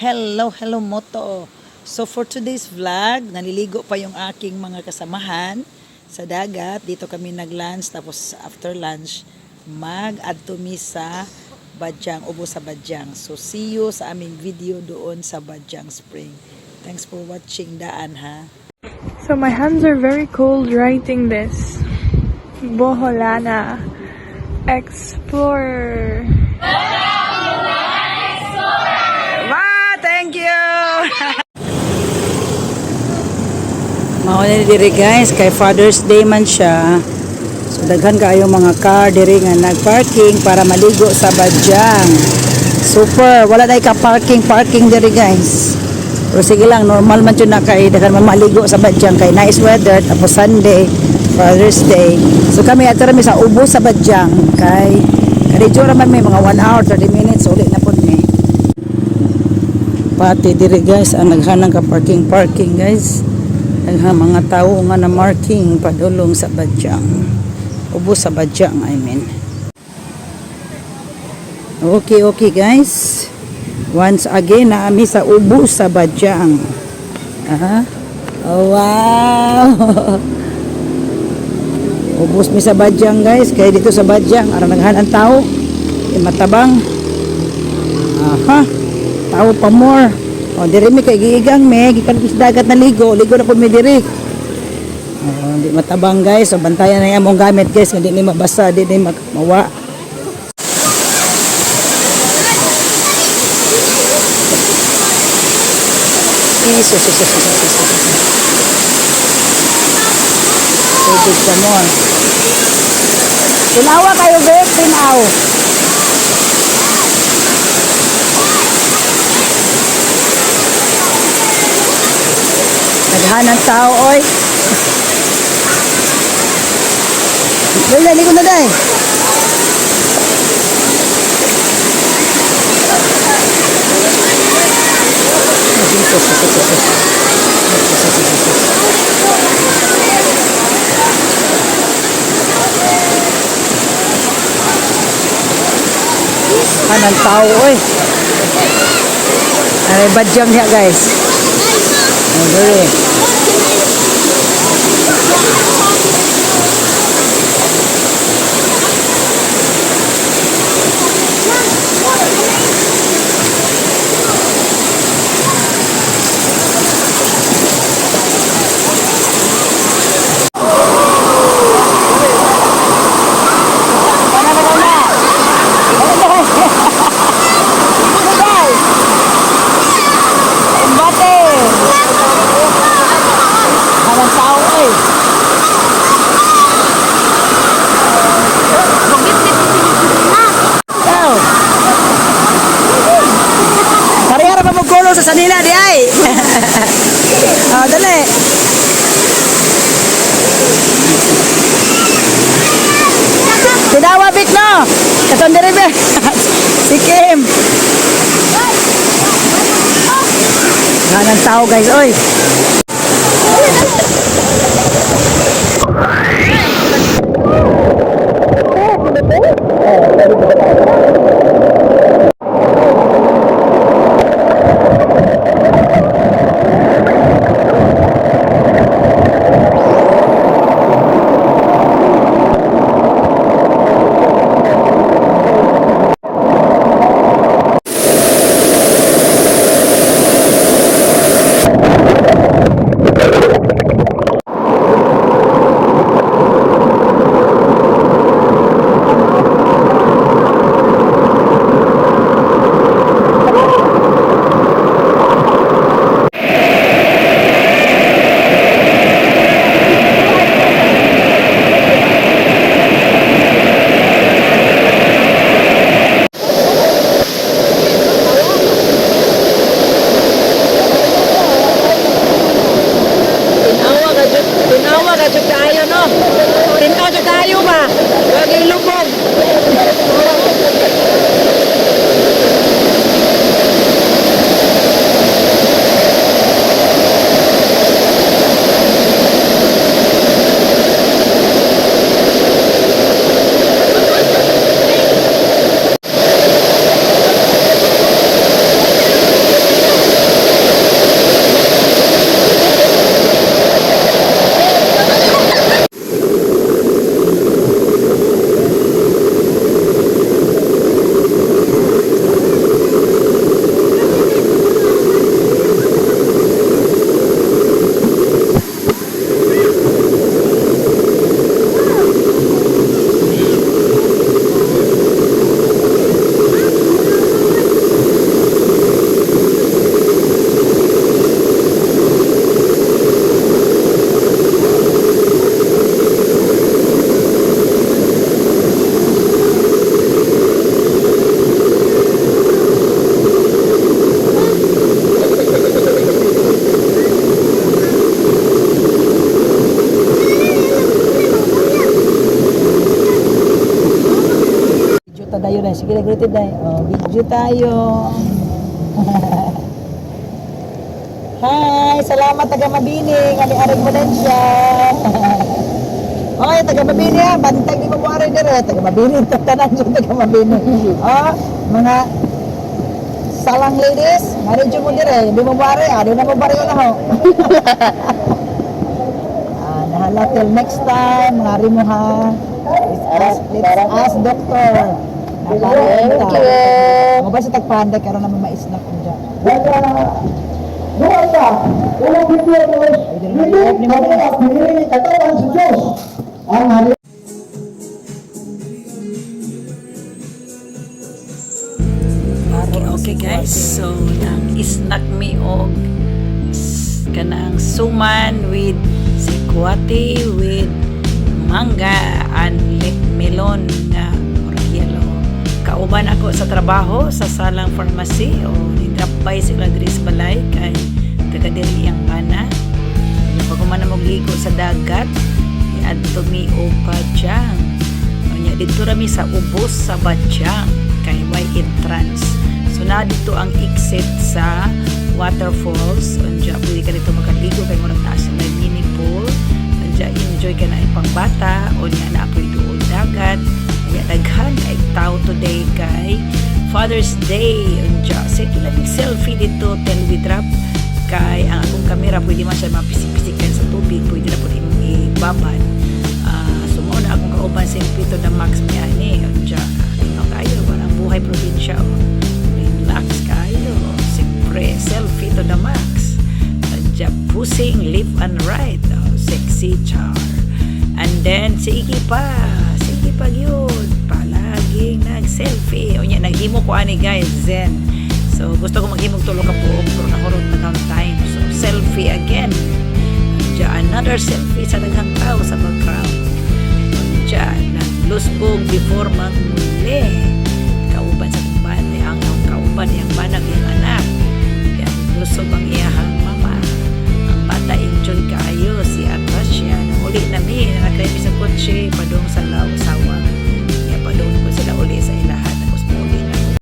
Hello Moto. So for today's vlog, naliligo pa yung aking mga kasamahan sa dagat. Dito kami nag-lunch, tapos after lunch, mag-adto mi sa Badyang, ubo sa Badyang. So see you sa aming video doon sa Badyang Spring. Thanks for watching, daan ha. So my hands are very cold writing this. Boholana Explorer. Thank you! Mauna diri guys, kay Father's Day man siya. So daghan kaayo mga car diri nga nagparking para maligo sa Badyang. Super, wala na ka parking diri guys. Pero sige lang, normal man yun na kay daghan man maligo sa Badyang kay nice weather, tapos Sunday, Father's Day. So kami ato rami sa ubo sa Badyang kay kadidyo raman may mga 1 hour 30 minutes ulit na pud ni. Pati diri guys ang naghanang ka parking guys, naghanang mga tao nga na marking padulong sa Badyang, ubo sa Badyang I mean. Okay guys, once again naami sa ubo sa Badyang. Oh, wow. Ubos mi sa Badyang guys, kaya dito sa Badyang ara naghanang tao matabang. Tao pa more. O diri mi kay giigang me gikan sa dagat na ligo na pud mi diri. Di matabang guys, so bantayan na among gamit guys, hindi ni mabasa, di ni mawa. Tubig pa more. Tinawa kayo Bek, tinaw. Naghanang tao, oy. Dali, ligo na day. Hanang tao, oy. Ay, Badyang niya, guys. Dali. Sa sanila di ay. Dali. Tinawa Bik no. Katon diri be. Si Kim. Hanang tao guys, oy. Day. Sige na, greeted Day. Oh, video tayo. Hi! Salamat taga Mabining. Ari-aring Valencia. Oy, taga Mabining ha. Bantay di mo mo ari dire. Taga Mabining. Tanan siya taga Mabining. Oh, mga salang ladies. Maridyo mo dire. Di mo mo ari. Di na mo bari na ho. Nahala till next time. Mga mo ha. Let's ask doctor. Thank you. Mo ba sa tagpanda karon naman maisnak ko dyan. Okay guys, so nag-snack me og kanang suman with sikwati with mangga and melon na yellow. Kauban ako sa trabaho sa Salang Pharmacy o ni-drop by sila diri sa balay kay taga diri ang bana. Pag man mo ligo sa dagat, iadto mi og Badyang. Nya dito rami sa ubos sa Badyang kay way entrance. So na dito ang exit sa waterfalls. Anja pwede ka dito makaligo kay murag taas na mini pool. Anja enjoy ka na ipang bata o nya na apoy doon dagat. Nya daghan ay tao today kay Father's Day. Anja say lang selfie dito till we drop kay ang akong kamera pwede man siya mapisik-pisikan sa tubig, pwede na po imong ibabad. So mo na akong kauban selfie to the max niya ni. Anja kayo parang buhay probinsya o. Relax kayo. Siyempre, selfie to the max. Anja pusing left and right. Oh, sexy char. And then, sige pa yun. Palaging nag-selfie. O niya, naghimo ko ani guys, Zen. So, gusto ko maghimog tulog ka po. Pero nahurot na count time. So, selfie again. Anja, another selfie sa daghang tao sa background. Anja, naglusbog before magmuli. Kauban sa kumban ang kauban yung banag yung anak. Kaya lusog ang iyahang mama. Ang bata enjoy kaayo si Atasha. Uli na mi, nakakaibi sa kotse. Pag